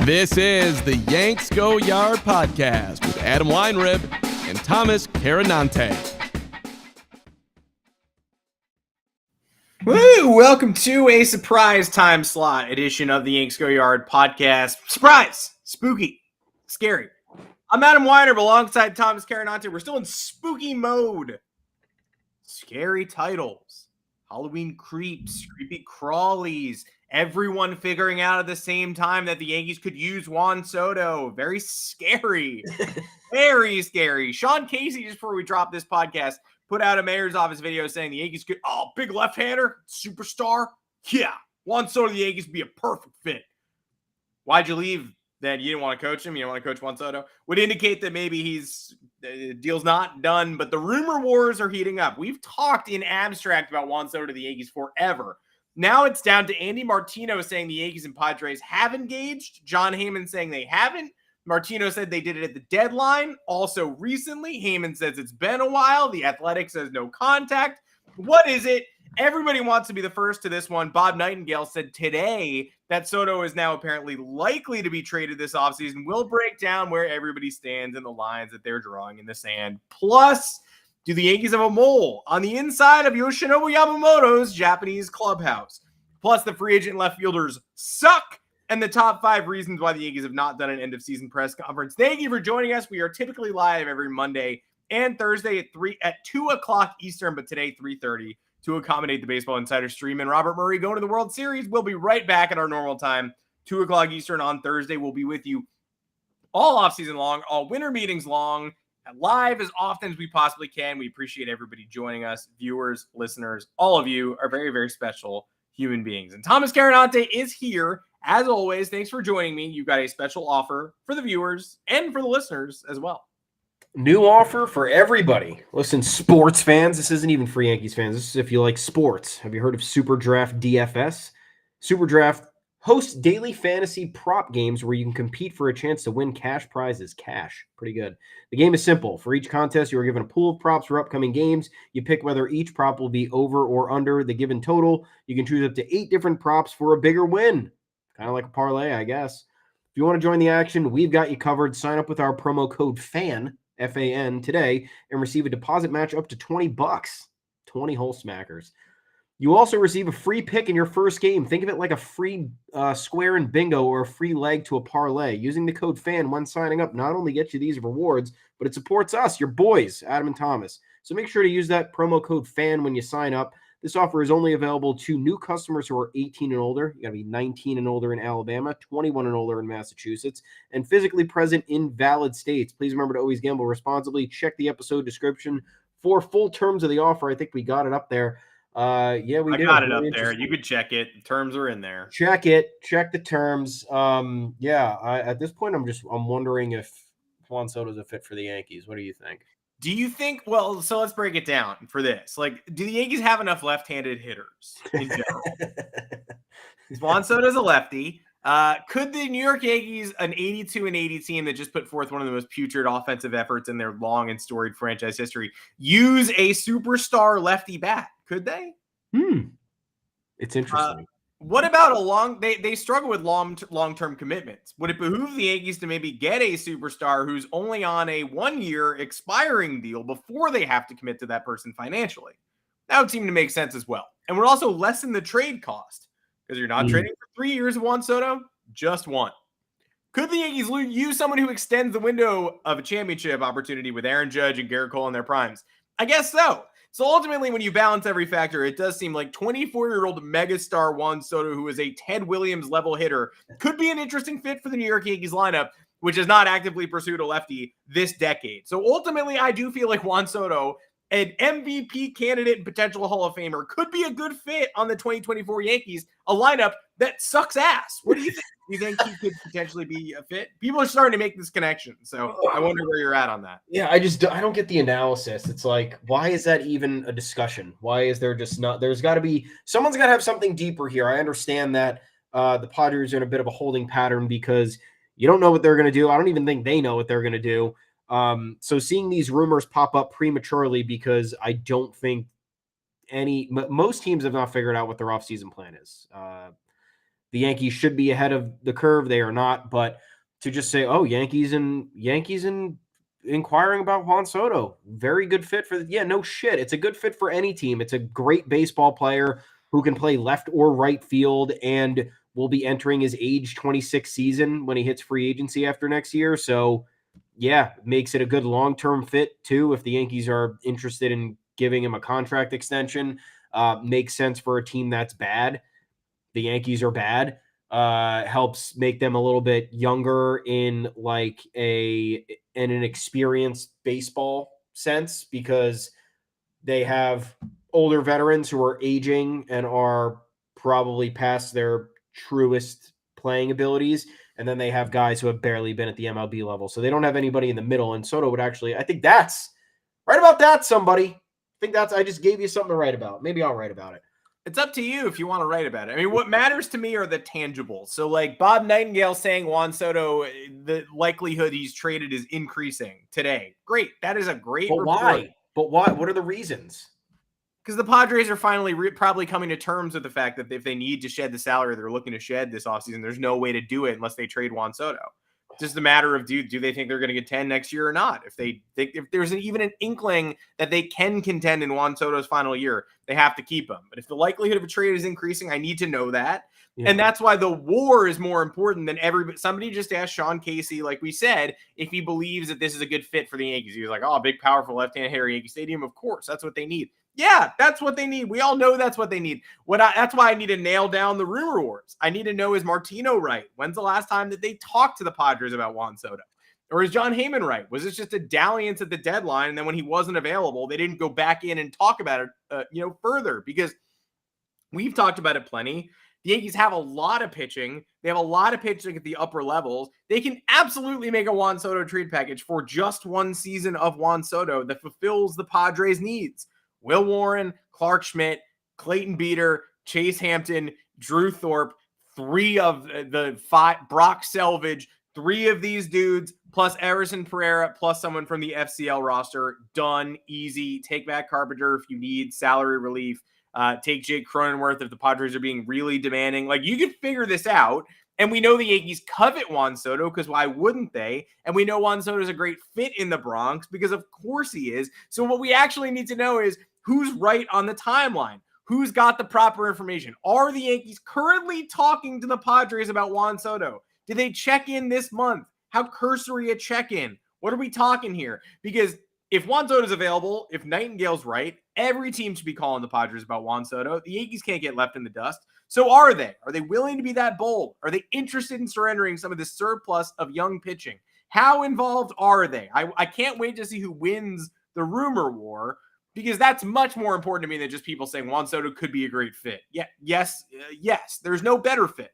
This is the Yanks Go Yard podcast with Adam Weinrib and Thomas Carinante. Woo! Welcome to a surprise time slot edition of the Yanks Go Yard podcast. Surprise! Spooky. Scary. I'm Adam Weinrib alongside Thomas Carinante. We're still in spooky mode. Scary titles. Halloween creeps. Creepy crawlies. Everyone figuring out at the same time that the Yankees could use Juan Soto. Very scary. Very scary. Sean Casey, just before we drop this podcast, put out a mayor's office video saying the Yankees could, big left-hander, superstar. Yeah, Juan Soto, the Yankees would be a perfect fit. Why'd you leave then? You didn't want to coach him? You didn't want to coach Juan Soto? Would indicate that maybe the deal's not done, but the rumor wars are heating up. We've talked in abstract about Juan Soto to the Yankees forever. Now it's down to Andy Martino saying the Yankees and Padres have engaged. John Heyman saying they haven't. Martino said they did it at the deadline. Also recently, Heyman says it's been a while. The Athletic says no contact. What is it? Everybody wants to be the first to this one. Bob Nightingale said today that Soto is now apparently likely to be traded this offseason. We'll break down where everybody stands and the lines that they're drawing in the sand. Plus, do the Yankees have a mole on the inside of Yoshinobu Yamamoto's Japanese clubhouse? Plus, the free agent left fielders suck. And the top 5 reasons why the Yankees have not done an end-of-season press conference. Thank you for joining us. We are typically live every Monday and Thursday at 2 o'clock Eastern, but today 3:30 to accommodate the Baseball Insider stream. And Robert Murray going to the World Series. We'll be right back at our normal time, 2 o'clock Eastern on Thursday. We'll be with you all offseason long, all winter meetings long, live as often as we possibly can. We appreciate everybody joining us, viewers, listeners. All of you are very, very special human beings. And Thomas Carinante is here. As always, thanks for joining me. You've got a special offer for the viewers and for the listeners as well. New offer for everybody. Listen, sports fans, this isn't even for Yankees fans. This is if you like sports. Have you heard of Superdraft DFS? Superdraft hosts daily fantasy prop games where you can compete for a chance to win cash prizes. Cash. Pretty good. The game is simple. For each contest, you are given a pool of props for upcoming games. You pick whether each prop will be over or under the given total. You can choose up to 8 different props for a bigger win. Kind of like a parlay, I guess. If you want to join the action, we've got you covered. Sign up with our promo code FAN, F-A-N, today and receive a deposit match up to $20. 20 whole smackers. You also receive a free pick in your first game. Think of it like a free square in bingo or a free leg to a parlay. Using the code FAN when signing up not only gets you these rewards, but it supports us, your boys, Adam and Thomas. So make sure to use that promo code FAN when you sign up. This offer is only available to new customers who are 18 and older. You got to be 19 and older in Alabama, 21 and older in Massachusetts, and physically present in valid states. Please remember to always gamble responsibly. Check the episode description for full terms of the offer. I think we got it up there. I got it up there. You could check it. The terms are in there. Check it. Check the terms. At this point, I'm wondering if Juan Soto is a fit for the Yankees. What do you think? Do you think, so let's break it down for this. Like, do the Yankees have enough left-handed hitters in general? Juan Soto's a lefty. Could the New York Yankees, an 82-80 team that just put forth one of the most putrid offensive efforts in their long and storied franchise history, use a superstar lefty bat? Could they? It's interesting. What about they struggle with long-term commitments. Would it behoove the Yankees to maybe get a superstar who's only on a 1-year expiring deal before they have to commit to that person financially? That would seem to make sense as well. And would also lessen the trade cost because you're not trading for 3 years of Juan Soto, just 1. Could the Yankees use someone who extends the window of a championship opportunity with Aaron Judge and Garrett Cole in their primes? I guess so. So ultimately, when you balance every factor, it does seem like 24-year-old megastar Juan Soto, who is a Ted Williams level hitter, could be an interesting fit for the New York Yankees lineup, which has not actively pursued a lefty this decade. So ultimately, I do feel like Juan Soto, an MVP candidate and potential Hall of Famer, could be a good fit on the 2024 Yankees, a lineup that sucks ass. What do you think? Do you think he could potentially be a fit? People are starting to make this connection, so I wonder where you're at on that. Yeah, I don't get the analysis. It's like, why is that even a discussion? Why is there just not? There's got to be someone's got to have something deeper here. I understand that the Padres are in a bit of a holding pattern because you don't know what they're going to do. I don't even think they know what they're going to do. So seeing these rumors pop up prematurely because I don't think most teams have not figured out what their offseason plan is. the Yankees should be ahead of the curve. They are not, but to just say, oh, Yankees and inquiring about Juan Soto, very good fit for no shit. It's a good fit for any team. It's a great baseball player who can play left or right field and will be entering his age 26 season when he hits free agency after next year. So yeah, makes it a good long-term fit too. If the Yankees are interested in giving him a contract extension, makes sense for a team that's bad. The Yankees are bad. Helps make them a little bit younger in an experienced baseball sense, because they have older veterans who are aging and are probably past their truest playing abilities. And then they have guys who have barely been at the MLB level. So they don't have anybody in the middle. And Soto would actually, I think that's right about that, somebody. I just gave you something to write about. Maybe I'll write about it. It's up to you if you want to write about it. I mean, what matters to me are the tangibles. So, like Bob Nightingale saying Juan Soto, the likelihood he's traded is increasing today. Great. That is a great report. Why? But why? What are the reasons? Because the Padres are finally probably coming to terms with the fact that if they need to shed the salary they're looking to shed this offseason, there's no way to do it unless they trade Juan Soto. Just a matter of do they think they're going to get 10 next year or not? If there's even an inkling that they can contend in Juan Soto's final year, they have to keep him. But if the likelihood of a trade is increasing, I need to know that. Yeah. And that's why the WAR is more important than everybody. Somebody just asked Sean Casey, like we said, if he believes that this is a good fit for the Yankees. He was like, oh, big, powerful left-hand hitter, Yankee Stadium. Of course, that's what they need. Yeah, that's what they need. We all know that's what they need. That's why I need to nail down the rumor wars. I need to know, is Martino right? When's the last time that they talked to the Padres about Juan Soto? Or is John Heyman right? Was this just a dalliance at the deadline, and then when he wasn't available, they didn't go back in and talk about it further? Because we've talked about it plenty. The Yankees have a lot of pitching. They have a lot of pitching at the upper levels. They can absolutely make a Juan Soto trade package for just one season of Juan Soto that fulfills the Padres' needs. Will Warren, Clark Schmidt, Clayton Beater, Chase Hampton, Drew Thorpe, 3 of the 5, Brock Selvage, 3 of these dudes, plus Everson Pereira, plus someone from the FCL roster. Done, easy. Take back Carpenter if you need salary relief. Take Jake Cronenworth if the Padres are being really demanding. Like, you can figure this out. And we know the Yankees covet Juan Soto, because why wouldn't they? And we know Juan Soto is a great fit in the Bronx, because of course he is. So what we actually need to know is who's right on the timeline. Who's got the proper information? Are the Yankees currently talking to the Padres about Juan Soto? Did they check in this month? How cursory a check-in? What are we talking here? Because if Juan Soto is available, if Nightingale's right, every team should be calling the Padres about Juan Soto. The Yankees can't get left in the dust. So are they? Are they willing to be that bold? Are they interested in surrendering some of the surplus of young pitching? How involved are they? I can't wait to see who wins the rumor war, because that's much more important to me than just people saying Juan Soto could be a great fit. Yeah, yes. There's no better fit.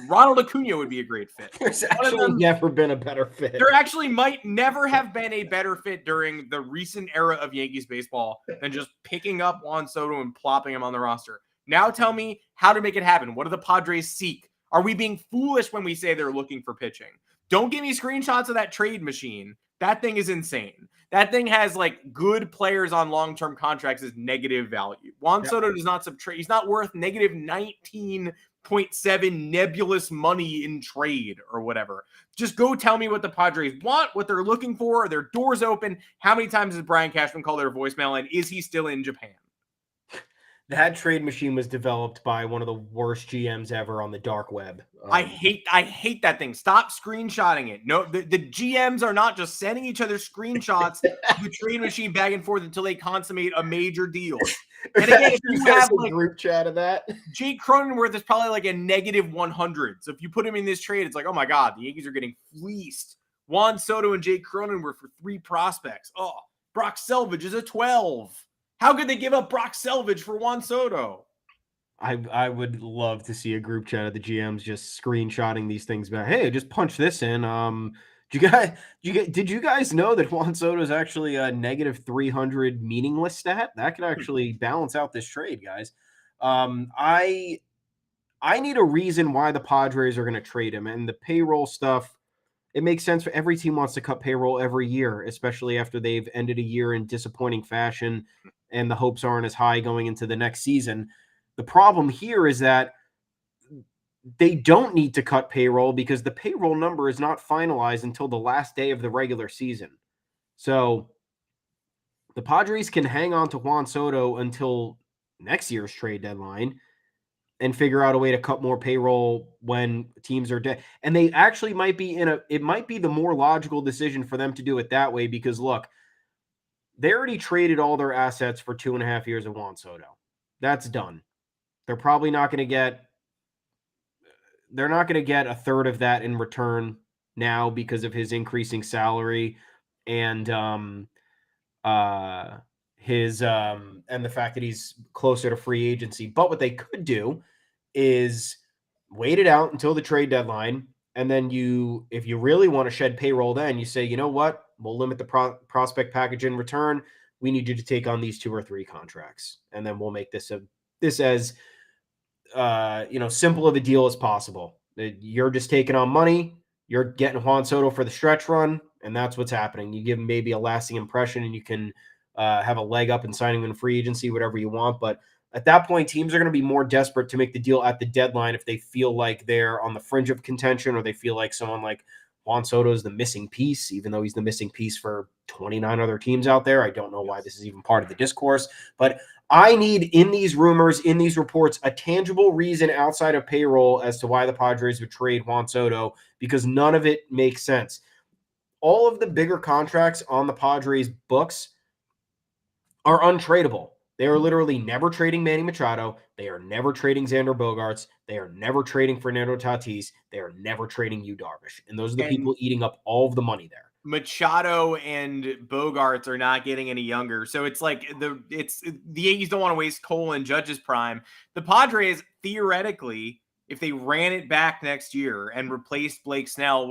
Ronald Acuna would be a great fit. There's actually never been a better fit. There actually might never have been a better fit during the recent era of Yankees baseball than just picking up Juan Soto and plopping him on the roster. Now tell me how to make it happen. What do the Padres seek? Are we being foolish when we say they're looking for pitching? Don't give me screenshots of that trade machine. That thing is insane. That thing has like good players on long-term contracts as negative value. Juan Soto does not subtract. He's not worth negative 19.7 nebulous money in trade or whatever. Just go tell me what the Padres want, what they're looking for. Are their doors open? How many times has Brian Cashman called their voicemail? And is he still in Japan? That trade machine was developed by one of the worst GMs ever on the dark web. I hate that thing. Stop screenshotting it. No, the GMs are not just sending each other screenshots of the trade machine back and forth until they consummate a major deal. And again, if you have a group chat of that, Jake Cronenworth is probably like a negative 100. So if you put him in this trade, it's like, oh my God, the Yankees are getting fleeced. Juan Soto and Jake Cronenworth for 3 prospects. Oh, Brock Selvage is a 12. How could they give up Brock Selvage for Juan Soto? I would love to see a group chat of the GMs just screenshotting these things back. Hey, just punch this in. Did you guys know that Juan Soto is actually a negative 300 meaningless stat? That could actually balance out this trade, guys. I need a reason why the Padres are going to trade him, and the payroll stuff. It makes sense for every team wants to cut payroll every year, especially after they've ended a year in disappointing fashion and the hopes aren't as high going into the next season. The problem here is that they don't need to cut payroll because the payroll number is not finalized until the last day of the regular season. So the Padres can hang on to Juan Soto until next year's trade deadline and figure out a way to cut more payroll when teams are dead. And they actually might be it might be the more logical decision for them to do it that way because look, they already traded all their assets for 2.5 years of Juan Soto. That's done. They're probably not going to get a third of that in return now because of his increasing salary and his and the fact that he's closer to free agency. But what they could do is wait it out until the trade deadline, and then if you really want to shed payroll, then you say, you know what, we'll limit the prospect package in return. We need you to take on these 2 or 3 contracts, and then we'll make this as simple of a deal as possible. You're just taking on money. You're getting Juan Soto for the stretch run, and that's what's happening. You give him maybe a lasting impression, and you can have a leg up in signing him in free agency, whatever you want. But at that point, teams are going to be more desperate to make the deal at the deadline if they feel like they're on the fringe of contention or they feel like someone like Juan Soto is the missing piece, even though he's the missing piece for 29 other teams out there. I don't know why this is even part of the discourse, but I need in these rumors, in these reports, a tangible reason outside of payroll as to why the Padres would trade Juan Soto, because none of it makes sense. All of the bigger contracts on the Padres books are untradeable. They are literally never trading Manny Machado. They are never trading Xander Bogaerts. They are never trading Fernando Tatis. They are never trading Yu Darvish. And those are the people eating up all of the money there. Machado and Bogaerts are not getting any younger. So it's like the Yankees don't want to waste Cole and Judge's prime. The Padres, theoretically, if they ran it back next year and replaced Blake Snell,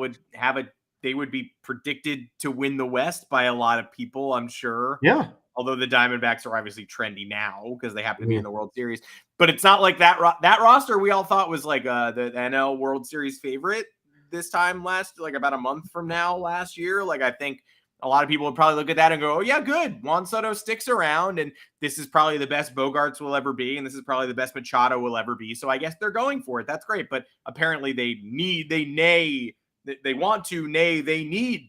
they would be predicted to win the West by a lot of people, I'm sure. Yeah. Although the Diamondbacks are obviously trendy now because they happen to be in the World Series. But it's not like that roster we all thought was like the NL World Series favorite this time about a month from now last year. Like, I think a lot of people would probably look at that and go, oh, yeah, good. Juan Soto sticks around, and this is probably the best Bogaerts will ever be, and this is probably the best Machado will ever be. So I guess they're going for it. That's great. But apparently they need to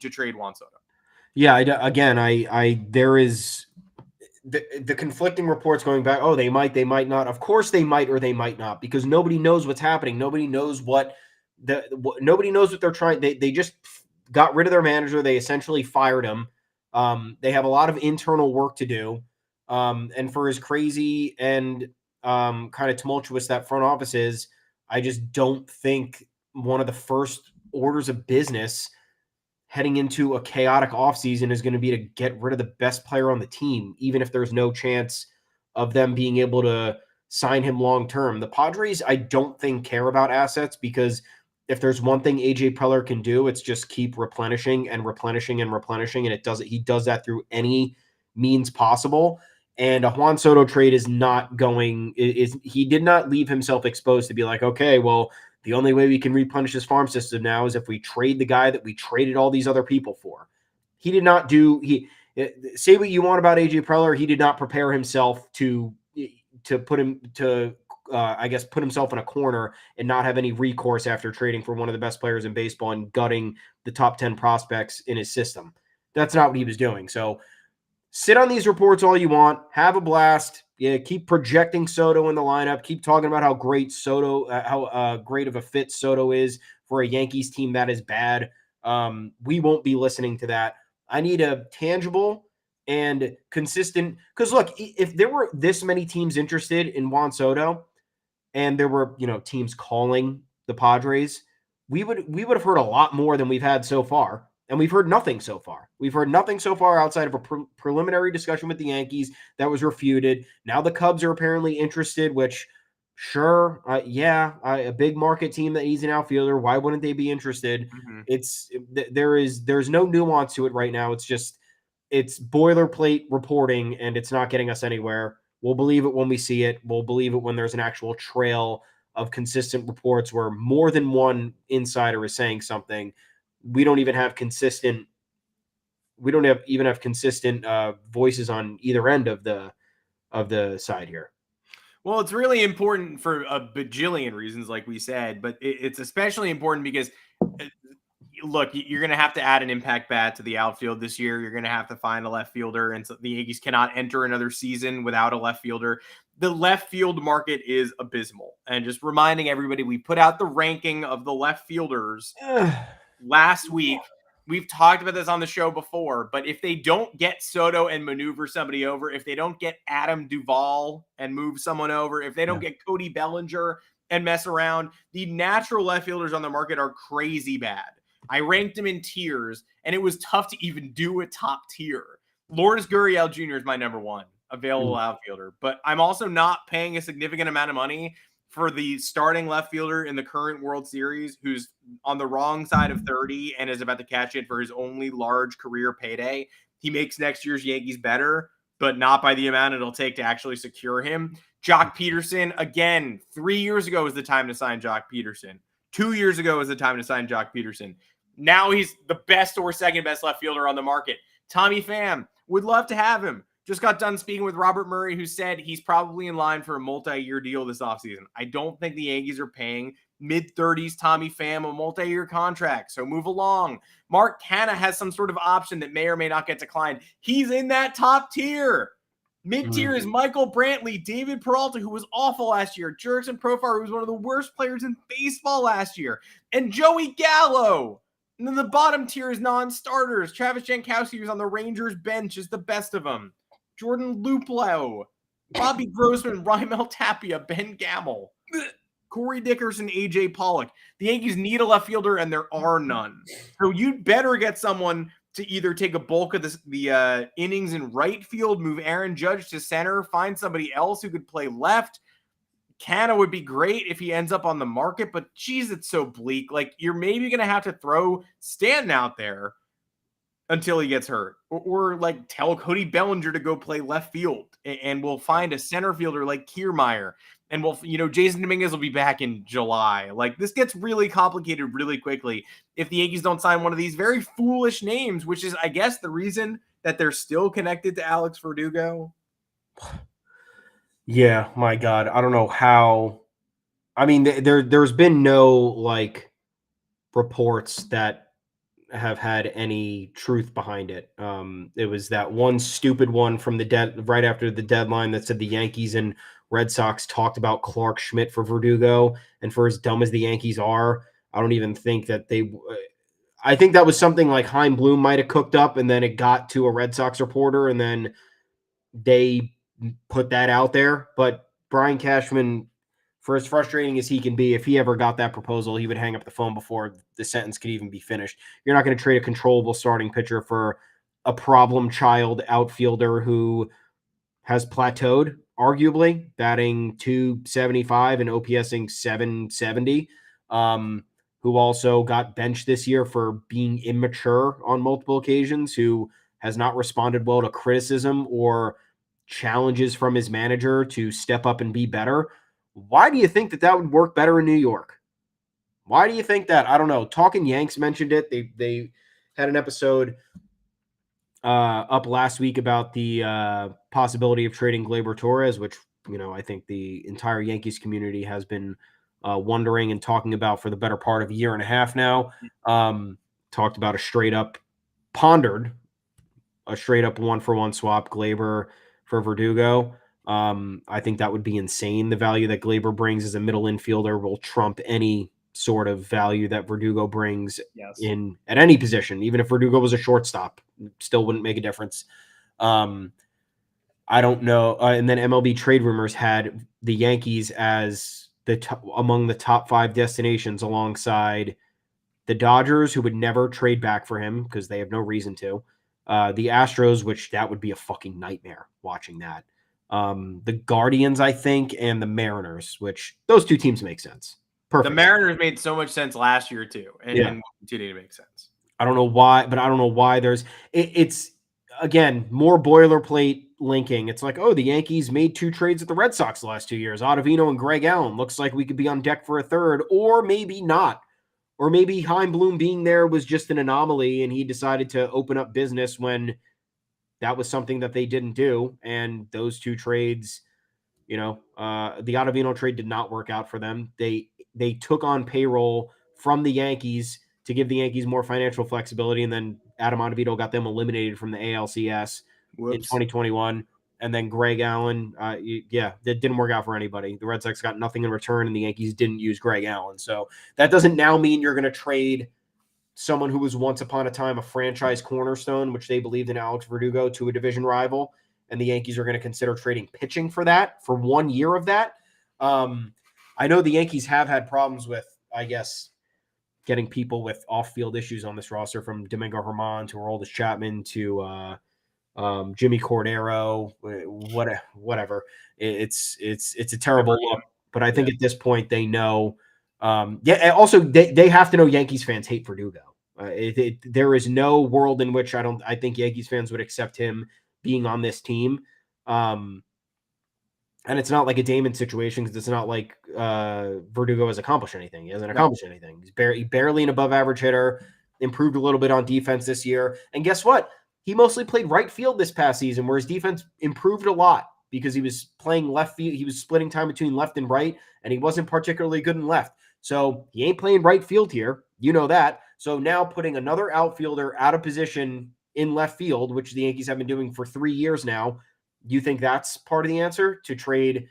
trade Juan Soto. Yeah, there is the conflicting reports going back. Oh, they might not. Of course they might or they might not, because nobody knows what's happening. Nobody knows nobody knows what they're trying. They just got rid of their manager. They essentially fired him. They have a lot of internal work to do. And for as crazy and kind of tumultuous that front office is, I just don't think one of the first orders of business heading into a chaotic offseason is going to be to get rid of the best player on the team, even if there's no chance of them being able to sign him long-term. The Padres, I don't think, care about assets, because if there's one thing AJ Preller can do, it's just keep replenishing and replenishing and replenishing. And he does that through any means possible. And a Juan Soto trade he did not leave himself exposed to be like, okay, well, the only way we can replenish this farm system now is if we trade the guy that we traded all these other people for. He did not say what you want about AJ Preller. He did not prepare himself to put himself in a corner and not have any recourse after trading for one of the best players in baseball and gutting the top 10 prospects in his system. That's not what he was doing. So sit on these reports all you want. Have a blast. Yeah, keep projecting Soto in the lineup. Keep talking about how great great of a fit Soto is for a Yankees team that is bad. We won't be listening to that. I need a tangible and consistent, because look, if there were this many teams interested in Juan Soto and there were, teams calling the Padres, we would have heard a lot more than we've had so far. And we've heard nothing so far. We've heard nothing so far outside of a preliminary discussion with the Yankees that was refuted. Now the Cubs are apparently interested, which, sure, a big market team that needs an outfielder. Why wouldn't they be interested? Mm-hmm. There's no nuance to it right now. It's boilerplate reporting, and it's not getting us anywhere. We'll believe it when we see it. We'll believe it when there's an actual trail of consistent reports where more than one insider is saying something. We don't even have consistent voices on either end of the side here. Well, it's really important for a bajillion reasons, like we said, but it's especially important because, look, you're going to have to add an impact bat to the outfield this year. You're going to have to find a left fielder, and so the Yankees cannot enter another season without a left fielder. The left field market is abysmal. And just reminding everybody, we put out the ranking of the left fielders last week. We've talked about this on the show before, but if they don't get Soto and maneuver somebody over, if they don't get Adam Duvall and move someone over, if they don't get Cody Bellinger and mess around, the natural left fielders on the market are crazy bad. I ranked them in tiers, and it was tough to even do a top tier. Lourdes Gurriel Jr. is my number one available outfielder, but I'm also not paying a significant amount of money for the starting left fielder in the current World Series who's on the wrong side of 30 and is about to catch it for his only large career payday. He makes next year's Yankees better, but not by the amount it'll take to actually secure him. Jock Peterson, again, 3 years ago was the time to sign Jock Peterson. 2 years ago was the time to sign Jock Peterson. Now he's the best or second best left fielder on the market. Tommy Pham, would love to have him. Just got done speaking with Robert Murray, who said he's probably in line for a multi-year deal this offseason. I don't think the Yankees are paying mid-30s Tommy Pham a multi-year contract, so move along. Mark Canha has some sort of option that may or may not get declined. He's in that top tier. Mid-tier is Michael Brantley, David Peralta, who was awful last year, Jurickson Profar, who was one of the worst players in baseball last year, and Joey Gallo. And then the bottom tier is non-starters. Travis Jankowski, who's on the Rangers bench, is the best of them. Jordan Luplow, Bobby Grossman, Raimel Tapia, Ben Gamble, Corey Dickerson, AJ Pollock. The Yankees need a left fielder, and there are none. So you'd better get someone to either take a bulk of the innings in right field, move Aaron Judge to center, find somebody else who could play left. Canha would be great if he ends up on the market, but geez, it's so bleak. Like, you're maybe going to have to throw Stanton out there until he gets hurt, or like tell Cody Bellinger to go play left field, and we'll find a center fielder like Kiermaier, and Jason Dominguez will be back in July. Like, this gets really complicated really quickly if the Yankees don't sign one of these very foolish names, which is, I guess, the reason that they're still connected to Alex Verdugo. Yeah, my God, I don't know how. I mean, there's been no reports that have had any truth behind it. It was that one stupid one from right after the deadline that said the Yankees and Red Sox talked about Clark Schmidt for Verdugo, and for as dumb as the Yankees are, I don't even think that I think that was something like Chaim Bloom might have cooked up, and then it got to a Red Sox reporter, and then they put that out there. But Brian Cashman, for as frustrating as he can be, if he ever got that proposal, he would hang up the phone before the sentence could even be finished. You're not going to trade a controllable starting pitcher for a problem child outfielder who has plateaued, arguably, batting .275 and OPSing .770, who also got benched this year for being immature on multiple occasions, who has not responded well to criticism or challenges from his manager to step up and be better. Why do you think that would work better in New York? Why do you think that? I don't know. Talking Yanks mentioned it. They had an episode up last week about the possibility of trading Gleyber Torres, which, I think the entire Yankees community has been wondering and talking about for the better part of a year and a half now. Talked about pondered a straight up 1-for-1 swap, Gleyber for Verdugo. I think that would be insane. The value that Gleyber brings as a middle infielder will trump any sort of value that Verdugo brings in at any position. Even if Verdugo was a shortstop, still wouldn't make a difference. I don't know. And then MLB Trade Rumors had the Yankees as among the top 5 destinations, alongside the Dodgers, who would never trade back for him because they have no reason to. The Astros, which that would be a fucking nightmare watching that. The Guardians, I think, and the Mariners, which those 2 teams make sense. Perfect. The Mariners made so much sense last year too, and will continue to make sense. I don't know why, but I don't know why it's again more boilerplate linking. It's like, oh, the Yankees made 2 trades at the Red Sox the last 2 years, Ottavino and Greg Allen. Looks like we could be on deck for a third, or maybe not. Or maybe Chaim Bloom being there was just an anomaly and he decided to open up business when that was something that they didn't do. And those 2 trades The Ottavino trade did not work out for them. They took on payroll from the Yankees to give the Yankees more financial flexibility, and then Adam Ottavino got them eliminated from the ALCS in 2021. And then Greg Allen, that didn't work out for anybody. The Red Sox got nothing in return, and the Yankees didn't use Greg Allen. So that doesn't now mean you're going to trade someone who was once upon a time a franchise cornerstone, which they believed in Alex Verdugo, to a division rival. And the Yankees are going to consider trading pitching for that, for 1 year of that. I know the Yankees have had problems with, I guess, getting people with off-field issues on this roster, from Domingo Germán to Aroldis Chapman to Jimmy Cordero, whatever. It's a terrible look, but I think at this point they know. Also they have to know Yankees fans hate Verdugo. There is no world in which I think Yankees fans would accept him being on this team. And it's not like a Damon situation, because it's not like Verdugo has accomplished anything. He hasn't accomplished anything. He's barely an above average hitter, improved a little bit on defense this year. And guess what? He mostly played right field this past season, where his defense improved a lot because he was playing left field. He was splitting time between left and right, and he wasn't particularly good in left. So he ain't playing right field here. You know that. So now putting another outfielder out of position in left field, which the Yankees have been doing for 3 years now, you think that's part of the answer, to trade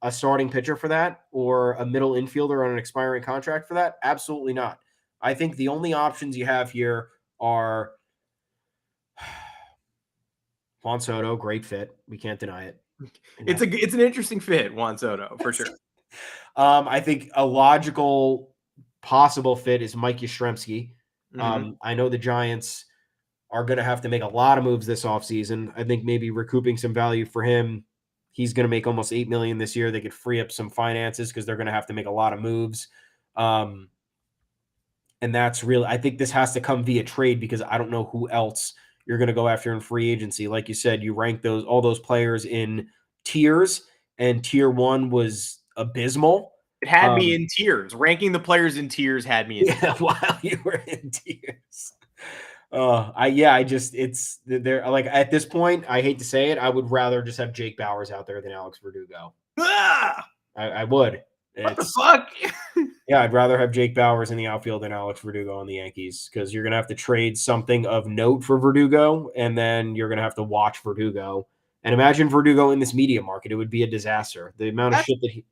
a starting pitcher for that, or a middle infielder on an expiring contract for that? Absolutely not. I think the only options you have here are Juan Soto, great fit. We can't deny it. It's an interesting fit, Juan Soto, for sure. I think a logical possible fit is Mike Yastrzemski. I know the Giants are going to have to make a lot of moves this offseason. I think maybe recouping some value for him. He's going to make almost $8 million this year. They could free up some finances because they're going to have to make a lot of moves. And that's really, I think this has to come via trade, because I don't know who else you're going to go after in free agency. Like you said, you rank all those players in tiers, and tier 1 was abysmal. It had me in tears. Ranking the players in tiers had me in tears. While you were in tears. They're like, at this point, I hate to say it, I would rather just have Jake Bauers out there than Alex Verdugo. I would. What the fuck? Yeah, I'd rather have Jake Bauers in the outfield than Alex Verdugo on the Yankees, because you're going to have to trade something of note for Verdugo, and then you're going to have to watch Verdugo. And imagine Verdugo in this media market. It would be a disaster. The amount of shit that he'd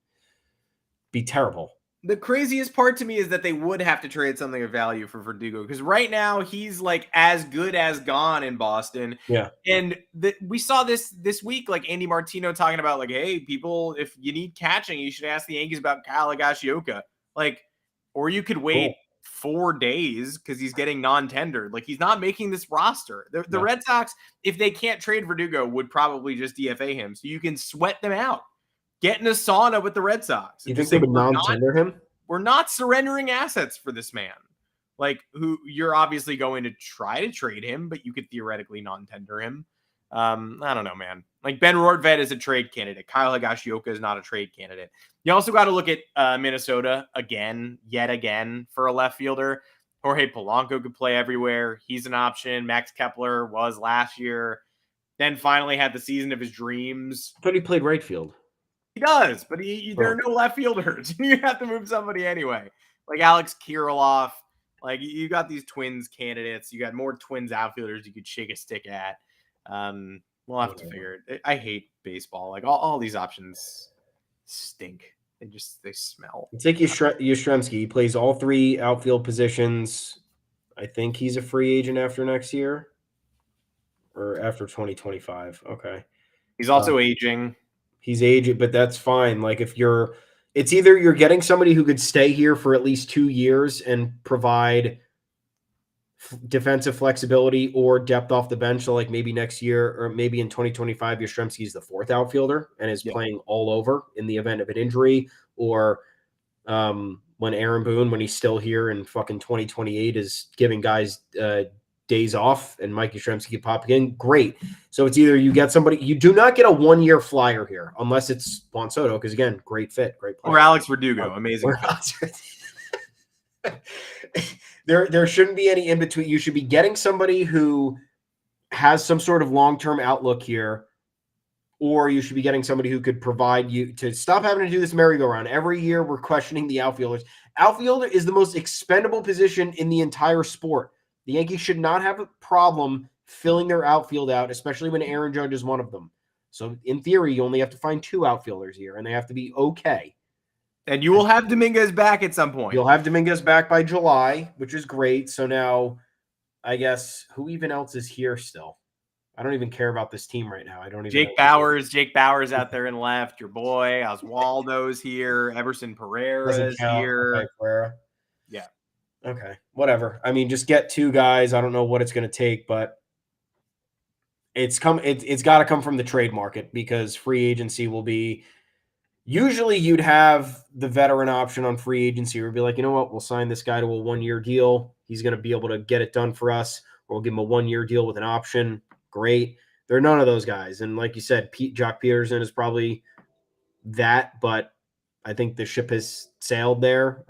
be terrible. The craziest part to me is that they would have to trade something of value for Verdugo, because right now he's like as good as gone in Boston. Yeah. And we saw this week, like Andy Martino talking about, like, hey, people, if you need catching, you should ask the Yankees about Kyle Higashioka. Like, or you could wait 4 days because he's getting non-tendered. Like, he's not making this roster. The Red Sox, if they can't trade Verdugo, would probably just DFA him, so you can sweat them out. Get in a sauna with the Red Sox. You think they would non-tender him? We're not surrendering assets for this man. Like, who you're obviously going to try to trade him, but you could theoretically non-tender him. I don't know, man. Like, Ben Rortvedt is a trade candidate. Kyle Higashioka is not a trade candidate. You also got to look at Minnesota yet again, for a left fielder. Jorge Polanco could play everywhere. He's an option. Max Kepler was last year. Then finally had the season of his dreams. I thought he played right field. He does, but there are no left fielders. You have to move somebody anyway. Like Alex Kirilloff. Like, you got these Twins candidates. You got more Twins outfielders you could shake a stick at. We'll have to figure it. I hate baseball. Like, all these options stink. They smell. It's like Yastrzemski. He plays all 3 outfield positions. I think he's a free agent after next year, or after 2025. Okay. He's also aging. He's aging, but that's fine. Like, it's either you're getting somebody who could stay here for at least 2 years and provide defensive flexibility or depth off the bench. So, like, maybe next year, or maybe in 2025, Yastrzemski is the 4th outfielder and is playing all over in the event of an injury, or when Aaron Boone, when he's still here in fucking 2028, is giving guys days off, and Mike Yastrzemski can pop again. Great. So it's either you get somebody, you do not get a 1-year flyer here, unless it's Juan Soto, because again, great fit, great player. Or Alex Verdugo, amazing. There shouldn't be any in between. You should be getting somebody who has some sort of long-term outlook here, or you should be getting somebody who could provide you to stop having to do this merry-go-round. Every year we're questioning the outfielders. Outfielder is the most expendable position in the entire sport. The Yankees should not have a problem filling their outfield out, especially when Aaron Judge is one of them. So in theory, you only have to find 2 outfielders here, and they have to be okay. And you will have Dominguez back at some point. You'll have Dominguez back by July, which is great. So now, I guess, who even else is here still? I don't even care about this team right now. I don't even Jake Bauers out there in left. Your boy Oswaldo's here. Everson Pereira's here. Okay, Pereira. Yeah. Okay. Whatever. I mean, just get 2 guys. I don't know what it's going to take, but it's got to come from the trade market because free agency will be. Usually, you'd have the veteran option on free agency, or be like, you know what, we'll sign this guy to a 1-year deal. He's going to be able to get it done for us, or we'll give him a 1-year deal with an option. Great. There are none of those guys. And like you said, Jock Peterson is probably that, but I think the ship has sailed there.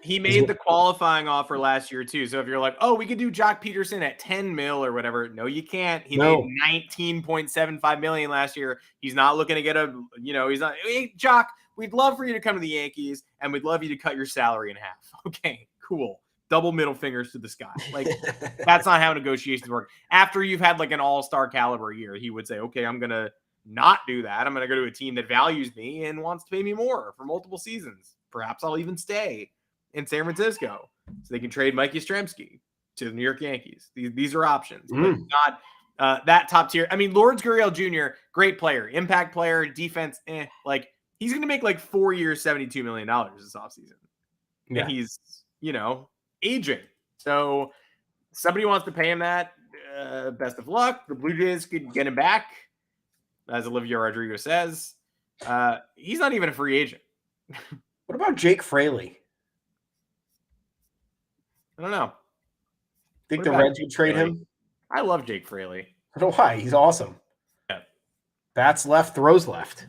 He made the qualifying offer last year too. So if you're like, oh, we could do Jock Peterson at 10 mil or whatever. No, you can't. He made 19.75 million last year. He's not looking to get he's not, hey, Jock, we'd love for you to come to the Yankees and we'd love you to cut your salary in half. Okay, cool. Double middle fingers to the sky. Like, that's not how negotiations work. After you've had like an all-star caliber year, he would say, okay, I'm going to not do that. I'm going to go to a team that values me and wants to pay me more for multiple seasons. Perhaps I'll even stay in San Francisco so they can trade Mike Yastrzemski to the New York Yankees. These are options, but not that top tier. I mean, Lourdes Gurriel Jr., great player, impact player, defense, like he's going to make like 4 years, $72 million this offseason. Yeah. And he's, aging. So somebody wants to pay him that. Best of luck. The Blue Jays could get him back, as Olivia Rodrigo says. He's not even a free agent. What about Jake Fraley? I don't know. Think the Reds would trade him? I love Jake Fraley. I don't know why. He's awesome. Yeah. Bats left, throws left.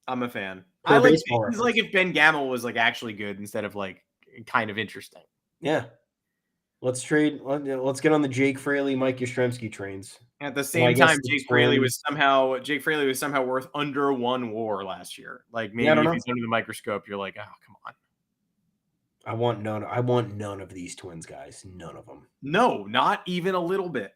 I'm a fan. I like he's like if Ben Gamel was like actually good instead of like kind of interesting. Yeah. Let's trade. Let's get on the Jake Fraley, Mike Yastrzemski trains. At the same time, Jake Fraley was somehow worth under 1 WAR last year. Like maybe if he's under the microscope, you're like, oh, come on. I want none of these Twins guys. None of them. No, not even a little bit.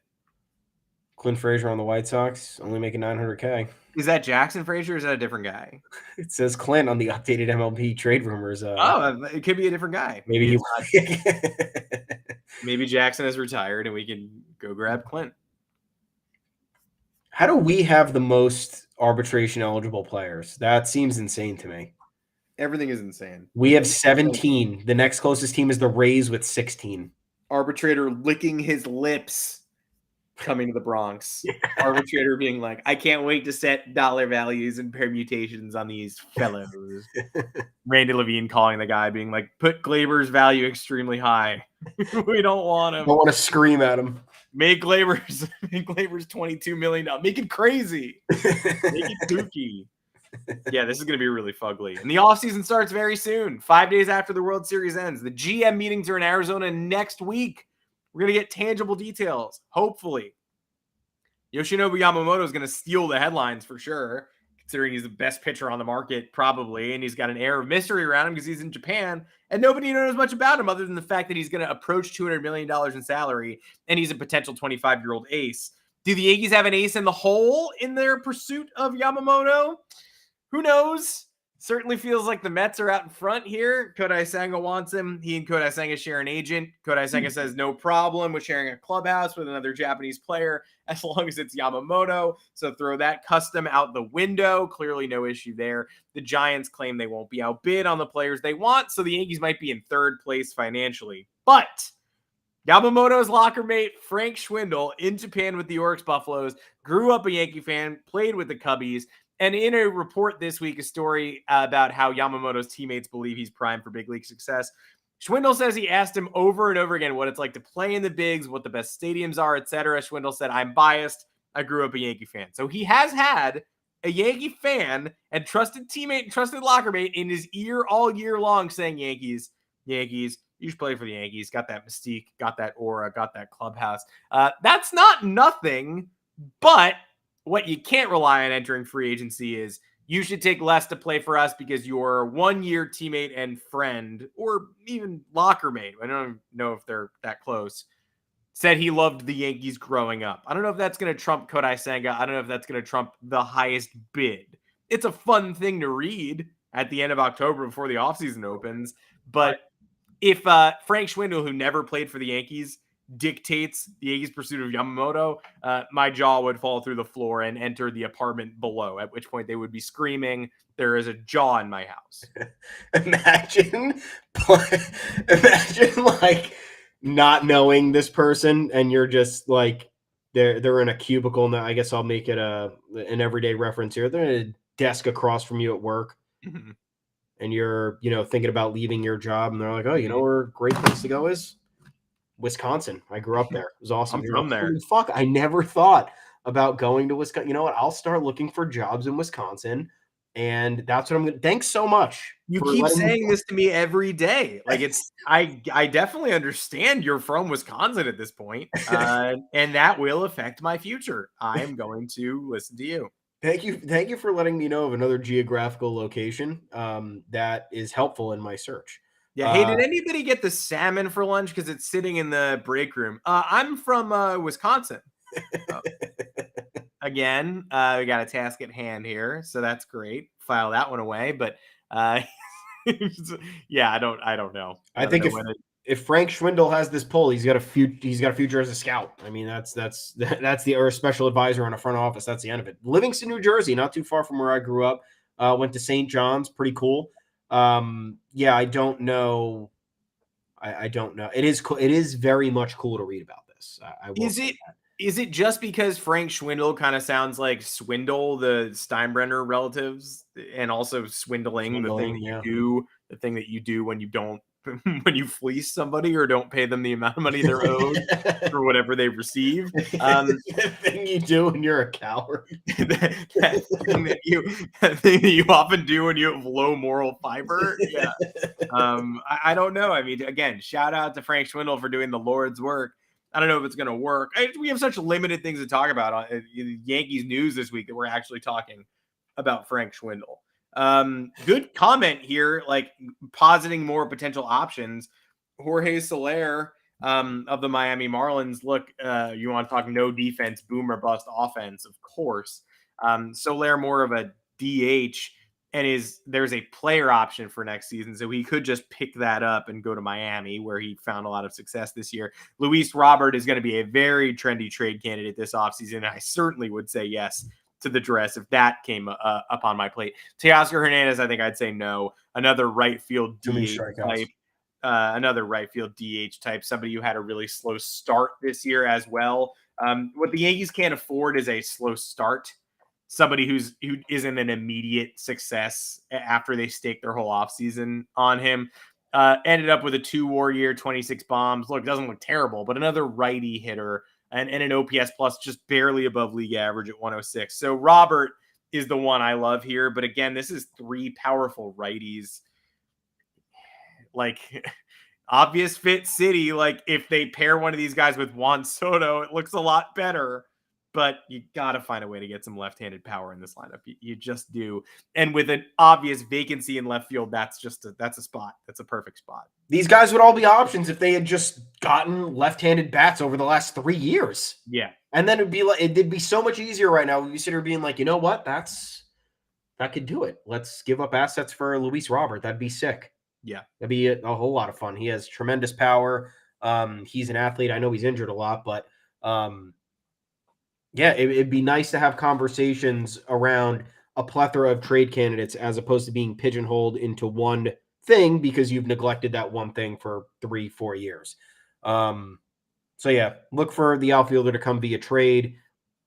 Clint Frazier on the White Sox, only making $900K. Is that Jackson Frazier or is that a different guy? It says Clint on the updated MLB trade rumors. It could be a different guy. Maybe maybe Jackson has retired and we can go grab Clint. How do we have the most arbitration eligible players? That seems insane to me. Everything is insane. We have 17. The next closest team is the Rays with 16. Arbitrator licking his lips coming to the Bronx. Yeah. Arbitrator being like, I can't wait to set dollar values and permutations on these fellows. Randy Levine calling the guy being like, put Glaber's value extremely high. We don't want him. Don't want to scream at him. Make Glaber's $22 million. Make it crazy. Make it kooky. Yeah, this is going to be really fugly. And the offseason starts very soon, 5 days after the World Series ends. The GM meetings are in Arizona next week. We're going to get tangible details, hopefully. Yoshinobu Yamamoto is going to steal the headlines for sure, considering he's the best pitcher on the market, probably, and he's got an air of mystery around him because he's in Japan, and nobody knows much about him other than the fact that he's going to approach $200 million in salary, and he's a potential 25-year-old ace. Do the Yankees have an ace in the hole in their pursuit of Yamamoto? Who knows? Certainly feels like the Mets are out in front here. Kodai Senga wants him. He and Kodai Senga share an agent. Kodai Senga says no problem with sharing a clubhouse with another Japanese player as long as it's Yamamoto. So throw that custom out the window. Clearly no issue there. The Giants claim they won't be outbid on the players they want, so the Yankees might be in third place financially. But Yamamoto's locker mate, Frank Schwindel, in Japan with the Oryx Buffaloes, grew up a Yankee fan, played with the Cubbies, and in a report this week, a story about how Yamamoto's teammates believe he's primed for big league success. Schwindel says he asked him over and over again what it's like to play in the bigs, what the best stadiums are, etc. Schwindel said, I'm biased. I grew up a Yankee fan. So he has had a Yankee fan and trusted teammate and trusted locker mate in his ear all year long saying, Yankees, Yankees, you should play for the Yankees. Got that mystique, got that aura, got that clubhouse. That's not nothing, but what you can't rely on entering free agency is you should take less to play for us because your 1 year teammate and friend, or even locker mate, I don't know if they're that close, said he loved the Yankees growing up. I don't know if that's going to trump Kodai Senga. I don't know if that's going to trump the highest bid. It's a fun thing to read at the end of October before the offseason opens. But if Frank Schwindel, who never played for the Yankees, dictates the Yankees' pursuit of Yamamoto, my jaw would fall through the floor and enter the apartment below, at which point they would be screaming, "There is a jaw in my house." Imagine like not knowing this person and you're just like they're in a cubicle now. I guess I'll make it an everyday reference here. They're in a desk across from you at work. Mm-hmm. And you're, thinking about leaving your job, and they're like, "Oh, you know where a great place to go is? Wisconsin. I grew up there. It was awesome. I'm from there. Fuck, I never thought about going to Wisconsin. You know what? I'll start looking for jobs in Wisconsin, and that's what I'm going to. Thanks so much. You keep saying this to me every day. Like I definitely understand you're from Wisconsin at this point, and that will affect my future. I am going to listen to you. Thank you for letting me know of another geographical location that is helpful in my search. Yeah. Hey, did anybody get the salmon for lunch? Because it's sitting in the break room. I'm from Wisconsin. Again, we got a task at hand here, so that's great. File that one away. But yeah, I don't know. I think if Frank Schwindel has this pull, he's got a future as a scout. I mean, that's or a special advisor on a front office. That's the end of it. Livingston, New Jersey, not too far from where I grew up. Went to St. John's, pretty cool. Yeah, I don't know. I don't know. It is cool. It is very much cool to read about this. Is it just because Frank Schwindel kind of sounds like Swindle, the Steinbrenner relatives, and also swindling the thing that you do when you don't when you fleece somebody or don't pay them the amount of money they're owed for whatever they receive. The thing you do when you're a coward. that thing that you often do when you have low moral fiber. Yeah. I don't know. I mean, again, shout out to Frank Schwindel for doing the Lord's work. I don't know if it's going to work. We have such limited things to talk about on Yankees news this week that we're actually talking about Frank Schwindel. Good comment here, like positing more potential options. Jorge Soler of the Miami Marlins. Look, you want to talk no defense, boom or bust offense, of course. Soler more of a DH, and there's a player option for next season, so he could just pick that up and go to Miami, where he found a lot of success this year. Luis Robert is going to be a very trendy trade candidate this offseason, and I certainly would say yes to the dress if that came up on my plate. Teoscar Hernandez, I think I'd say no. Another right field DH type. Another right field DH type. Somebody who had a really slow start this year as well. What the Yankees can't afford is a slow start. Somebody who isn't an immediate success after they stake their whole offseason on him. Ended up with a 2-WAR year, 26 bombs. Look, doesn't look terrible, but another righty hitter and an OPS plus just barely above league average at 106. So Robert is the one I love here. But again, this is 3 powerful righties. Like obvious fit city. Like if they pair one of these guys with Juan Soto, it looks a lot better. But you got to find a way to get some left-handed power in this lineup. You just do. And with an obvious vacancy in left field, that's a spot. That's a perfect spot. These guys would all be options if they had just gotten left-handed bats over the last 3 years. Yeah. And then it'd be so much easier right now. We'd sit here being like, you know what? That could do it. Let's give up assets for Luis Robert. That'd be sick. Yeah. That'd be a whole lot of fun. He has tremendous power. He's an athlete. I know he's injured a lot, but yeah, it'd be nice to have conversations around a plethora of trade candidates as opposed to being pigeonholed into one thing because you've neglected that one thing for 3-4 years. So yeah, look for the outfielder to come via trade.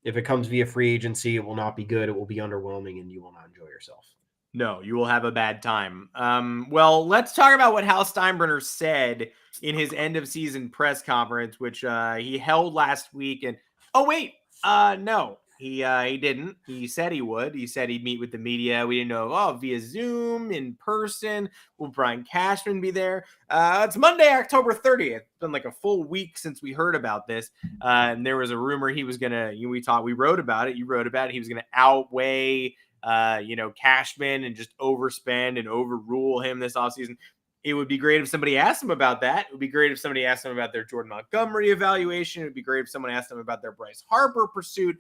If it comes via free agency, it will not be good. It will be underwhelming and you will not enjoy yourself. No, you will have a bad time. Well, let's talk about what Hal Steinbrenner said in his end of season press conference, which he held last week. And no, He didn't. He said he would. He said he'd meet with the media. We didn't know, via Zoom, in person. Will Brian Cashman be there? It's Monday, October 30th. It's been like a full week since we heard about this. And there was a rumor he was going to, we wrote about it. You wrote about it. He was going to outweigh, Cashman and just overspend and overrule him this offseason. It would be great if somebody asked him about that. It would be great if somebody asked him about their Jordan Montgomery evaluation. It would be great if someone asked him about their Bryce Harper pursuit.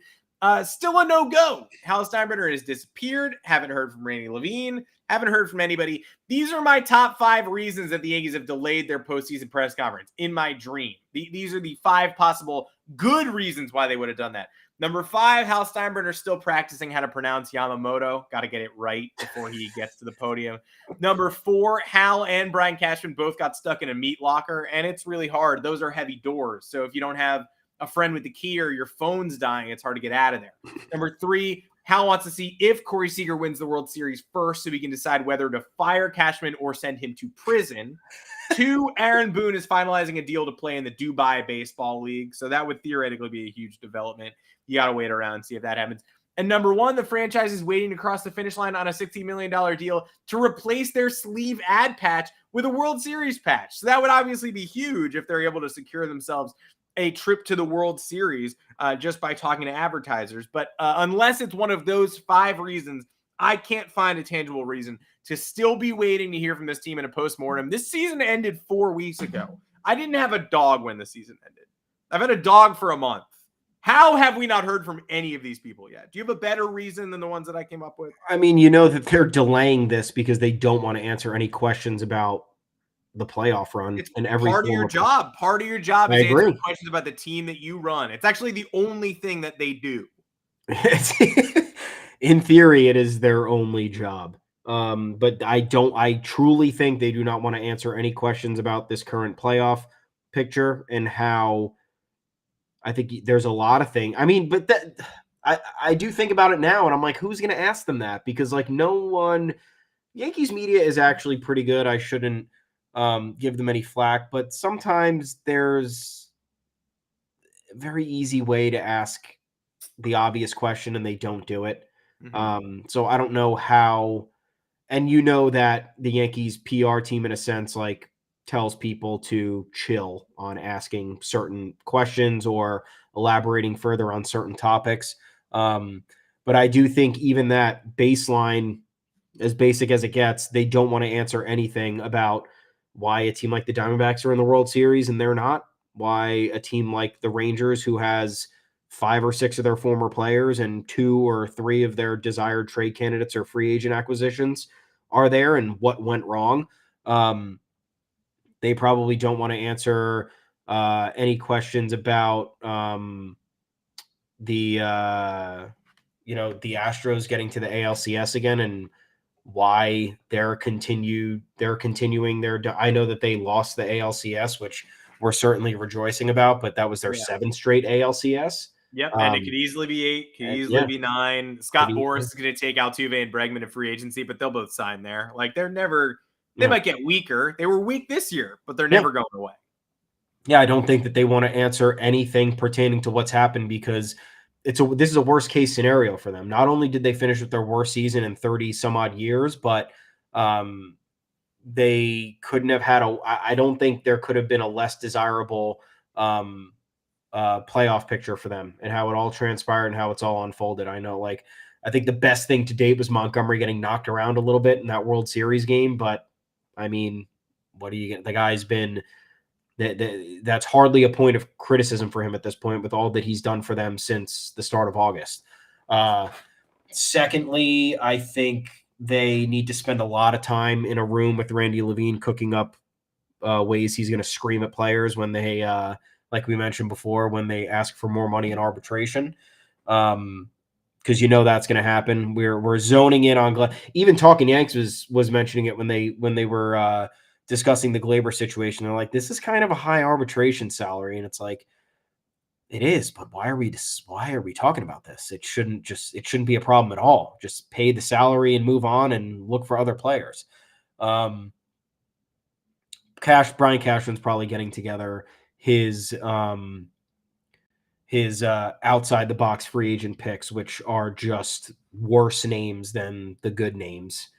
Still a no-go. Hal Steinbrenner has disappeared. Haven't heard from Randy Levine. Haven't heard from anybody. These are my top 5 reasons that the Yankees have delayed their postseason press conference in my dream. These are the 5 possible good reasons why they would have done that. Number 5, Hal Steinbrenner still practicing how to pronounce Yamamoto. Got to get it right before he gets to the podium. Number 4, Hal and Brian Cashman both got stuck in a meat locker, and it's really hard. Those are heavy doors. So if you don't have a friend with the key or your phone's dying, it's hard to get out of there. Number 3, Hal wants to see if Corey Seager wins the World Series first so he can decide whether to fire Cashman or send him to prison. 2, Aaron Boone is finalizing a deal to play in the Dubai Baseball League. So that would theoretically be a huge development. You got to wait around and see if that happens. And number 1, the franchise is waiting to cross the finish line on a $16 million deal to replace their sleeve ad patch with a World Series patch. So that would obviously be huge if they're able to secure themselves a trip to the World Series just by talking to advertisers. But unless it's one of those 5 reasons, I can't find a tangible reason to still be waiting to hear from this team in a postmortem. This season ended 4 weeks ago. I didn't have a dog when the season ended. I've had a dog for a month. How have we not heard from any of these people yet? Do you have a better reason than the ones that I came up with? I mean, you know that they're delaying this because they don't want to answer any questions about the playoff run. It's and every part of your job. Part of your job is answering questions about the team that you run. It's actually the only thing that they do. In theory, it is their only job. But I truly think they do not want to answer any questions about this current playoff picture and how I think there's a lot of things. I mean, but I do think about it now and I'm like, who's going to ask them that? Because like no one, Yankees media is actually pretty good. I shouldn't give them any flack, but sometimes there's a very easy way to ask the obvious question and they don't do it. Mm-hmm. So I don't know how, and you know that the Yankees PR team in a sense like tells people to chill on asking certain questions or elaborating further on certain topics. But I do think even that baseline, as basic as it gets, they don't want to answer anything about why a team like the Diamondbacks are in the World Series and they're not, why a team like the Rangers, who has 5 or 6 of their former players and 2 or 3 of their desired trade candidates or free agent acquisitions are there and what went wrong. They probably don't want to answer any questions about the Astros getting to the ALCS again and why they're continuing their. I know that they lost the ALCS, which we're certainly rejoicing about, but that was their 7th straight ALCS. Yep, and it could easily be 8, could easily be 9. Scott Boras is going to take Altuve and Bregman to free agency, but they'll both sign there. Like they're never. They might get weaker. They were weak this year, but they're never going away. Yeah, I don't think that they want to answer anything pertaining to what's happened because this is a worst case scenario for them. Not only did they finish with their worst season in 30 some odd years, but they couldn't have had I don't think there could have been a less desirable playoff picture for them and how it all transpired and how it's all unfolded. I know, like, I think the best thing to date was Montgomery getting knocked around a little bit in that World Series game, but I mean, what do you get? The guy's been that's hardly a point of criticism for him at this point with all that he's done for them since the start of August. Secondly, I think they need to spend a lot of time in a room with Randy Levine cooking up ways he's going to scream at players when they, like we mentioned before, when they ask for more money in arbitration. Because that's going to happen. We're zoning in on even Talking Yanks was mentioning it when they were discussing the Glaber situation. They're like, this is kind of a high arbitration salary, and it's like, it is, but why are we talking about this? It shouldn't be a problem at all. Just pay the salary and move on and look for other players. Brian Cashman's probably getting together his his outside the box free agent picks, which are just worse names than the good names.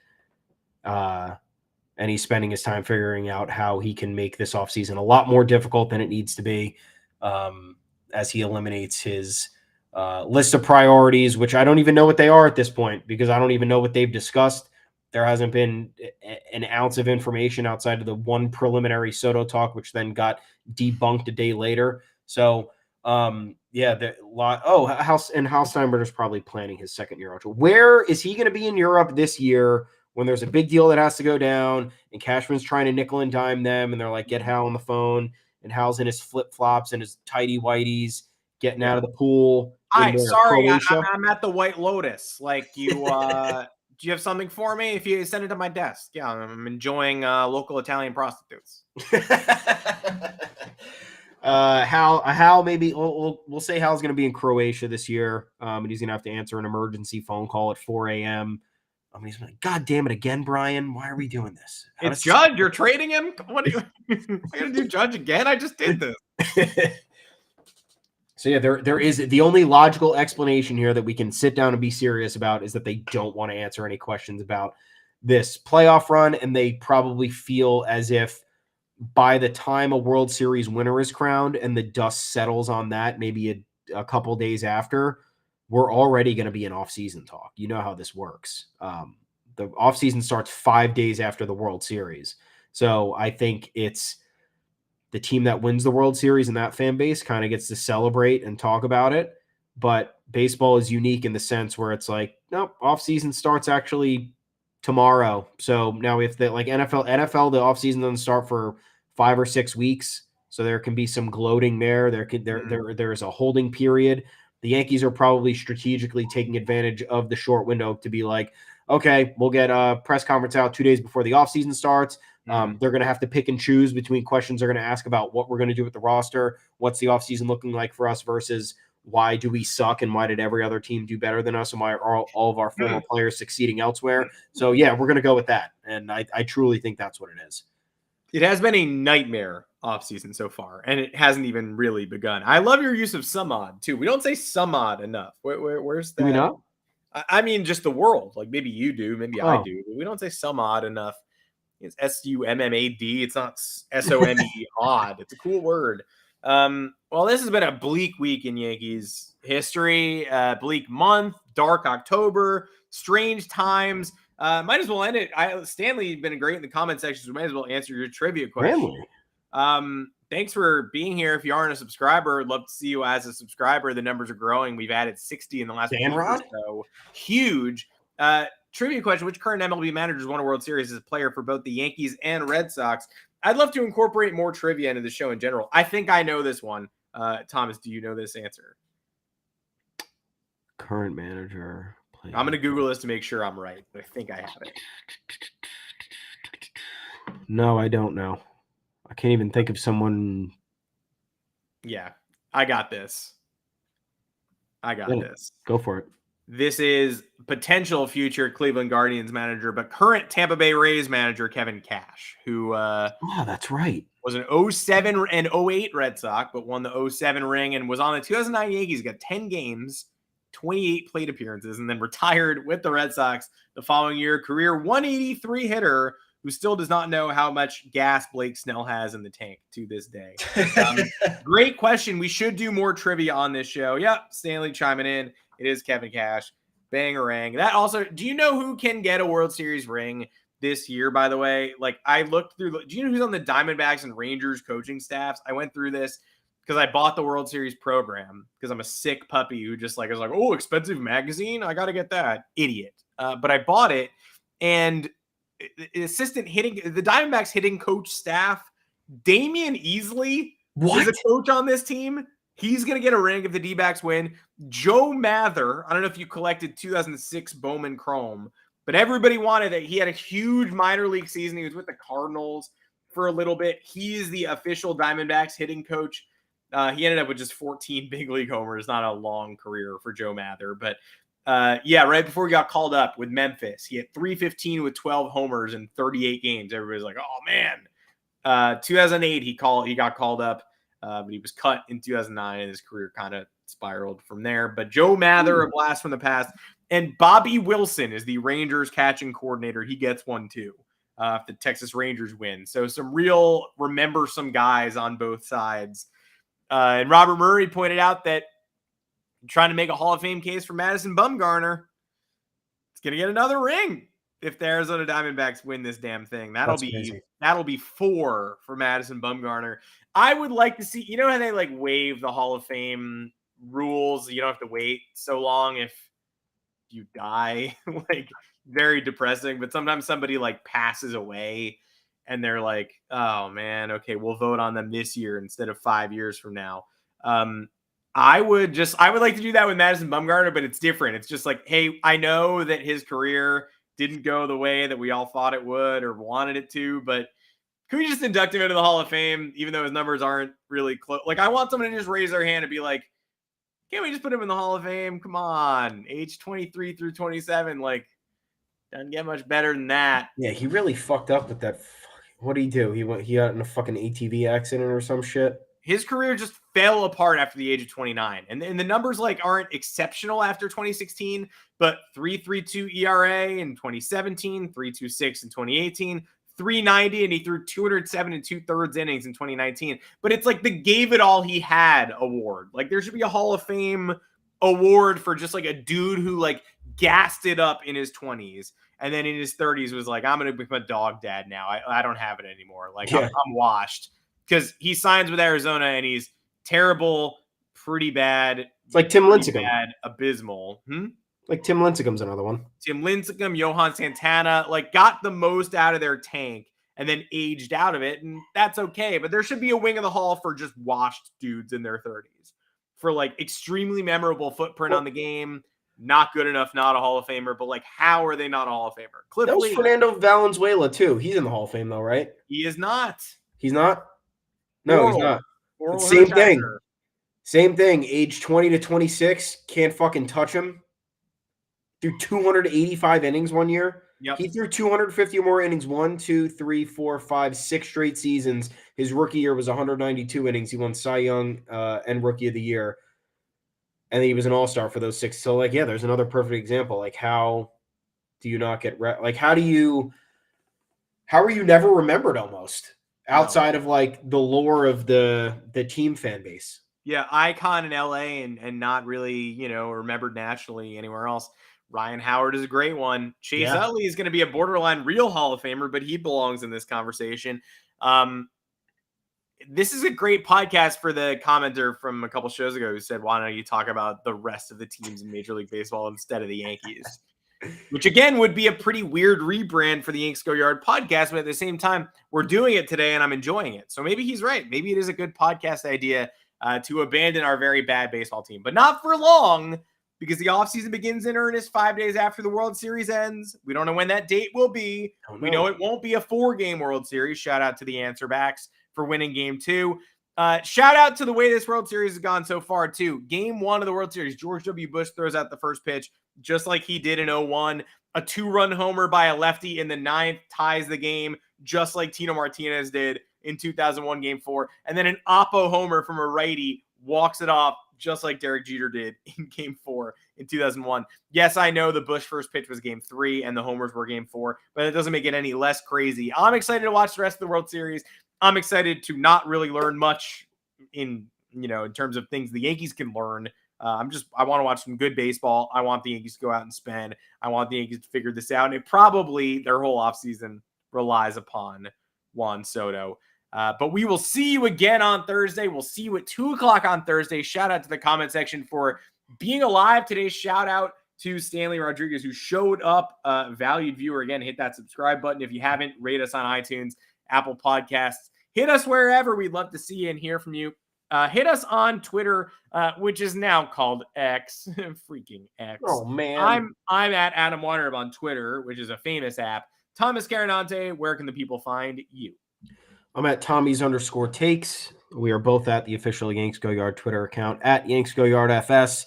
And he's spending his time figuring out how he can make this offseason a lot more difficult than it needs to be, as he eliminates his list of priorities, which I don't even know what they are at this point because I don't even know what they've discussed. There hasn't been an ounce of information outside of the one preliminary Soto talk, which then got debunked a day later. So, Hal Steinbrenner's probably planning his second Euro tour. Where is he going to be in Europe this year when there's a big deal that has to go down and Cashman's trying to nickel and dime them and they're like, get Hal on the phone, and Hal's in his flip-flops and his tighty whiteys getting out of the pool. Hi, sorry, Croatia. I'm at the White Lotus. Like you, do you have something for me? If you send it to my desk, yeah, I'm enjoying local Italian prostitutes. Hal maybe we'll say Hal's going to be in Croatia this year, and he's going to have to answer an emergency phone call at 4 a.m. I mean, he's like, God damn it again, Brian. Why are we doing this? It's Judge. You're trading him? What are you I gotta do Judge again? I just did this. So yeah, there is the only logical explanation here that we can sit down and be serious about is that they don't want to answer any questions about this playoff run, and they probably feel as if by the time a World Series winner is crowned and the dust settles on that, maybe a couple days after, we're already going to be in off-season talk. You know how this works. The off-season starts 5 days after the World Series. So I think it's the team that wins the World Series and that fan base kind of gets to celebrate and talk about it. But baseball is unique in the sense where it's like, nope, off-season starts actually tomorrow. So now if the like NFL, the offseason doesn't start for 5 or 6 weeks. So there can be some gloating there. There is a holding period. The Yankees are probably strategically taking advantage of the short window to be like, okay, we'll get a press conference out 2 days before the offseason starts. They're going to have to pick and choose between questions they're going to ask about what we're going to do with the roster, what's the offseason looking like for us versus why do we suck and why did every other team do better than us and why are all of our former players succeeding elsewhere. So, yeah, we're going to go with that. And I truly think that's what it is. It has been a nightmare offseason so far, and it hasn't even really begun. I love your use of Samad, too. We don't say Samad enough. Where's that? Do we not? I mean, just the world. Like, maybe you do. Maybe I do. But we don't say Samad enough. It's Summad. It's not Some odd. It's a cool word. Well, this has been a bleak week in Yankees history. Bleak month, dark October, strange times. Might as well end it. Stanley been great in the comment section, so we might as well answer your trivia question. Thanks for being here. If you aren't a subscriber, I'd love to see you as a subscriber. The numbers are growing. We've added 60 in the last week or so. Huge. Trivia question: which current MLB managers won a World Series as a player for both the Yankees and Red Sox? I'd love to incorporate more trivia into the show in general. I think I know this one. Thomas, do you know this answer? Current manager. I'm going to Google this to make sure I'm right, but I think I have it. No, I don't know. I can't even think of someone. Yeah, I got this. This. Go for it. This is potential future Cleveland Guardians manager, but current Tampa Bay Rays manager Kevin Cash, who that's right. Was an 07 and 08 Red Sox, but won the 07 ring and was on the 2009 Yankees. Got 10 games, 28 plate appearances, and then retired with the Red Sox the following year. Career 183 hitter who still does not know how much gas Blake Snell has in the tank to this day. Great question. We should do more trivia on this show. Yep, Stanley chiming in. It is Kevin Cash. Bangarang. That also, do you know who can get a World Series ring this year, by the way? Like, I looked through, do you know who's on the Diamondbacks and Rangers coaching staffs? I went through this because I bought the World Series program because I'm a sick puppy who just like, I was like, oh, expensive magazine. I got to get that. Idiot. But I bought it, and assistant hitting, the Diamondbacks hitting coach staff, Damian Easley is a coach on this team. He's going to get a ring if the D-backs win. Joe Mather, I don't know if you collected 2006 Bowman Chrome, but everybody wanted it. He had a huge minor league season. He was with the Cardinals for a little bit. He is the official Diamondbacks hitting coach. He ended up with just 14 big league homers. Not a long career for Joe Mather, but yeah, right before he got called up with Memphis, he had 315 with 12 homers in 38 games. Everybody's like, oh man. 2008, he got called up, but he was cut in 2009, and his career kind of spiraled from there. But Joe Mather, a blast from the past. And Bobby Wilson is the Rangers catching coordinator. He gets one too if the Texas Rangers win. So some real remember some guys on both sides. And Robert Murray pointed out that trying to make a Hall of Fame case for Madison Bumgarner. It's going to get another ring if the Arizona Diamondbacks win this damn thing. That'll be 4 for Madison Bumgarner. I would like to see, you know how they like waive the Hall of Fame rules? You don't have to wait so long if you die. Like, very depressing. But sometimes somebody like passes away and they're like, oh man, okay, we'll vote on them this year instead of 5 years from now. I would like to do that with Madison Bumgarner, but it's different. It's just like, hey, I know that his career didn't go the way that we all thought it would or wanted it to, but could we just induct him into the Hall of Fame, even though his numbers aren't really close? Like, I want someone to just raise their hand and be like, can't we just put him in the Hall of Fame? Come on. Age 23 through 27, like, doesn't get much better than that. Yeah, he really fucked up with that. What did he do? He got in a fucking ATV accident or some shit. His career just fell apart after the age of 29. And the numbers like aren't exceptional after 2016, but 3.32 ERA in 2017, 3.26 in 2018, 3.90, and he threw 207 and 2/3 innings in 2019. But it's like the gave it all he had award. Like, there should be a Hall of Fame award for just like a dude who like gassed it up in his 20s and then in his 30s was like, I'm going to become a dog dad now. I don't have it anymore. Like, yeah. I'm washed. Because he signs with Arizona and he's terrible, pretty bad. It's like Tim Lincecum. Bad, abysmal. Like Tim Lincecum's another one. Tim Lincecum, Johan Santana, like got the most out of their tank and then aged out of it. And that's okay. But there should be a wing of the hall for just washed dudes in their 30s. For like extremely memorable footprint on the game. Not good enough, not a Hall of Famer. But like, how are they not a Hall of Famer? Cliff that was Lee. Fernando Valenzuela too. He's in the Hall of Fame though, right? He is not. He's not? No, he's not. Same thing. Same thing. Age 20 to 26. Can't fucking touch him. Threw 285 innings one year. Yep. He threw 250 or more innings 1, 2, 3, 4, 5, 6 straight seasons. His rookie year was 192 innings. He won Cy Young and Rookie of the Year. And he was an all-star for those 6. So, like, yeah, there's another perfect example. Like, how do you not get like, how are you never remembered almost? Outside of like the lore of the team fan base. Yeah, icon in LA and not really, remembered nationally anywhere else. Ryan Howard is a great one. Chase Utley is going to be a borderline real Hall of Famer, but he belongs in this conversation. This is a great podcast for the commenter from a couple shows ago who said, why don't you talk about the rest of the teams in Major League Baseball instead of the Yankees? Which, again, would be a pretty weird rebrand for the Yanks Go Yard podcast, but at the same time, we're doing it today, and I'm enjoying it. So maybe he's right. Maybe it is a good podcast idea to abandon our very bad baseball team. But not for long, because the offseason begins in earnest 5 days after the World Series ends. We don't know when that date will be. We know it won't be a 4-game World Series. Shout out to the Answerbacks for winning Game 2. Shout out to the way this World Series has gone so far, too. Game 1 of the World Series, George W. Bush throws out the first pitch, just like he did in 2001. A 2-run homer by a lefty in the 9th ties the game, just like Tino Martinez did in 2001 Game 4. And then an oppo homer from a righty walks it off, just like Derek Jeter did in Game 4 in 2001. Yes, I know the Bush first pitch was Game 3 and the homers were Game 4, but it doesn't make it any less crazy. I'm excited to watch the rest of the World Series. I'm excited to not really learn much in terms of things the Yankees can learn. I want to watch some good baseball. I want the Yankees to go out and spend. I want the Yankees to figure this out. And it probably, their whole offseason relies upon Juan Soto. But we will see you again on Thursday. We'll see you at 2:00 on Thursday. Shout out to the comment section for being alive today. Shout out to Stanley Rodriguez, who showed up. Valued viewer. Again, hit that subscribe button. If you haven't, rate us on iTunes, Apple Podcasts. Hit us wherever. We'd love to see you and hear from you. Hit us on Twitter, which is now called X. Freaking X. Oh, man. I'm at Adam Weinreb on Twitter, which is a famous app. Thomas Carinante, where can the people find you? I'm at Tommy's_takes. We are both at the official Yanks Go Yard Twitter account, at Yanks Go Yard FS.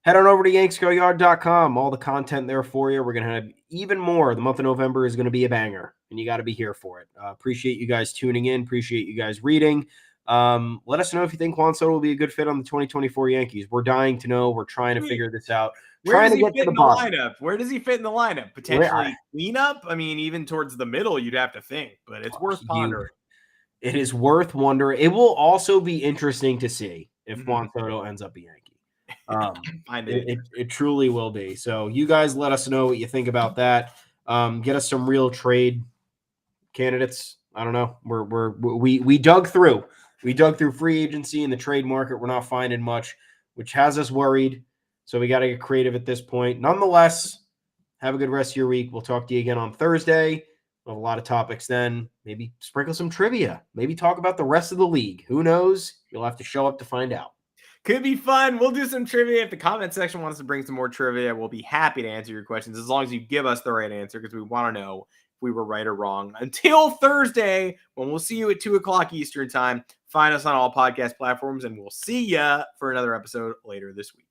Head on over to yanksgoyard.com. All the content there for you. We're going to have even more. The month of November is going to be a banger, and you got to be here for it. Appreciate you guys tuning in. Appreciate you guys reading. Let us know if you think Juan Soto will be a good fit on the 2024 Yankees. We're dying to know. We're trying to figure this out. Where does Trying to he get fit to the in the bottom. lineup? Where does he fit in the lineup? Potentially cleanup? I mean, even towards the middle, you'd have to think, but it's worth pondering. It is worth wondering. It will also be interesting to see if Juan Soto ends up a Yankee. It truly will be. So you guys let us know what you think about that. Get us some real trade candidates. I don't know. We dug through. We dug through free agency and the trade market. We're not finding much, which has us worried. So we got to get creative at this point. Nonetheless, have a good rest of your week. We'll talk to you again on Thursday. We'll have a lot of topics then. Maybe sprinkle some trivia. Maybe talk about the rest of the league. Who knows? You'll have to show up to find out. Could be fun. We'll do some trivia. If the comment section wants to bring some more trivia, we'll be happy to answer your questions as long as you give us the right answer because we want to know if we were right or wrong. Until Thursday, when we'll see you at 2 o'clock Eastern time, find us on all podcast platforms, and we'll see ya for another episode later this week.